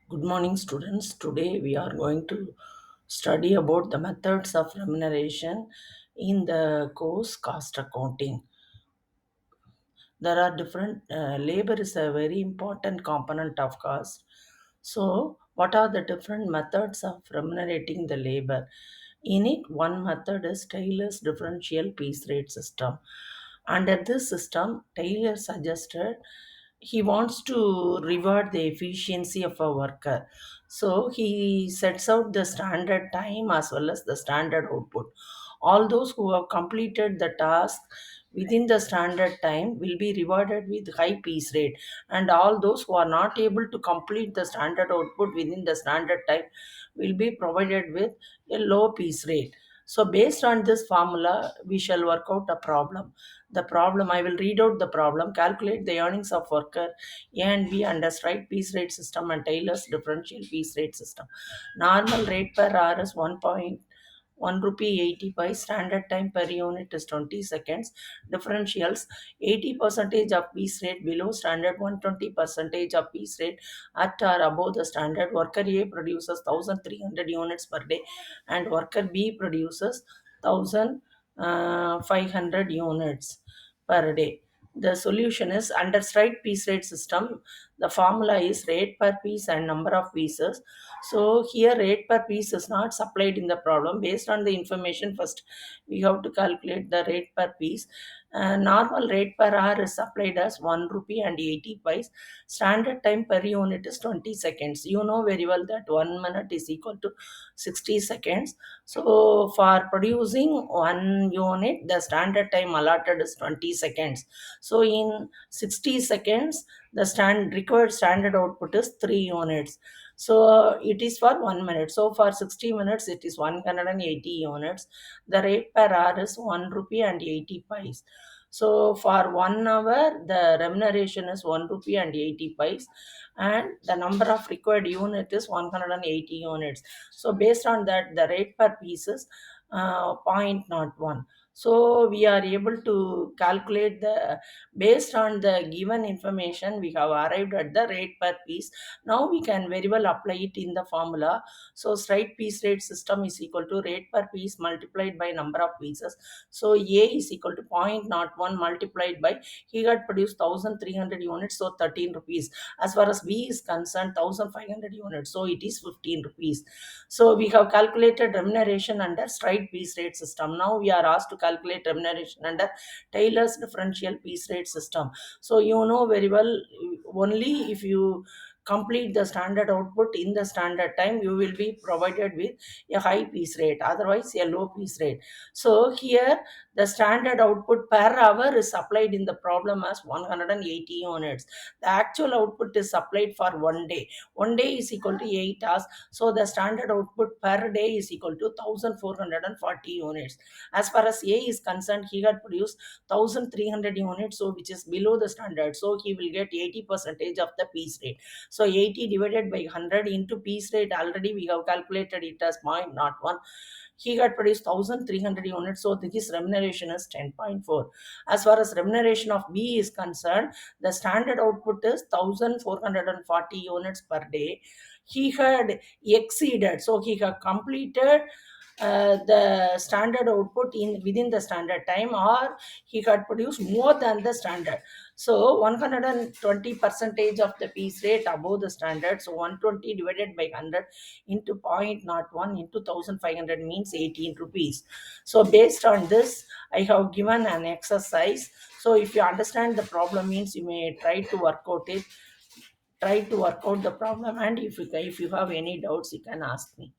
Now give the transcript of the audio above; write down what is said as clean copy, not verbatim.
Good morning, students. Today we are going to study about the methods of remuneration in the course cost accounting. There are different, labor is a very important component of cost. So, what are the different methods of remunerating the labor? In it, one method is Taylor's differential piece rate system. Under this system, Taylor suggested he wants to reward the efficiency of a worker. So he sets out the standard time as well as the standard output. All those who have completed the task within the standard time will be rewarded with high piece rate, and all those who are not able to complete the standard output within the standard time will be provided with a low piece rate. So based on this formula we shall work out a problem. The problem, I will read out the problem. Calculate the earnings of worker A and B under straight piece rate system and Taylor's differential piece rate system. Normal rate per hour is 1 rupee 80 by standard time per unit is 20 seconds. Differentials 80 percentage of piece rate below standard, 120 percentage of piece rate at or above the standard. Worker A produces 1300 units per day and worker B produces 1500 units per day. The solution is under straight piece rate system. The formula is rate per piece and number of pieces. So here rate per piece is not supplied in the problem. Based on the information, first we have to calculate the rate per piece. Normal rate per hour is supplied as 1 rupee and 80 pice. Standard time per unit is 20 seconds. You know very well that 1 minute is equal to 60 seconds. So for producing 1 unit, the standard time allotted is 20 seconds. So in 60 seconds, the required standard output is 3 units. So it is for 1 minute. So for 60 minutes, it is 180 units. The rate per hour is 1 rupee and 80 pice. So for 1 hour, the remuneration is 1 rupee and 80 pice, and the number of required unit is 180 units. So based on that, the rate per piece is 0.01. So we are able to calculate the, based on the given information we have arrived at the rate per piece. Now we can very well apply it in the formula. So straight piece rate system is equal to rate per piece multiplied by number of pieces. So A is equal to 0.01 multiplied by, he had produced 1300 units, so 13 rupees. As far as B is concerned, 1500 units, so it is 15 rupees. So we have calculated remuneration under straight piece rate system. Now we are asked to calculate remuneration under Taylor's differential piece rate system. So you know very well, only if you complete the standard output in the standard time, you will be provided with a high piece rate, otherwise a low piece rate. So here the standard output per hour is supplied in the problem as 180 units. The actual output is supplied for 1 day. 1 day is equal to 8 hours. So the standard output per day is equal to 1440 units. As far as A is concerned, he had produced 1300 units, so which is below the standard. So he will get 80 percentage of the piece rate. So 80 divided by 100 into piece rate, already we have calculated it as 0.01. He had produced 1300 units, so his remuneration is 10.4. As far as remuneration of B is concerned, the standard output is 1440 units per day. He had exceeded, so he had completed the standard output in within the standard time, or he had produced more than the standard. So 120 percentage of the piece rate above the standard. So 120 divided by 100 into 0.01 into 1500 means 18 rupees. So based on this, I have given an exercise. So if you understand the problem means, you may try to work out it. Try to work out the problem, and if you have any doubts, you can ask me.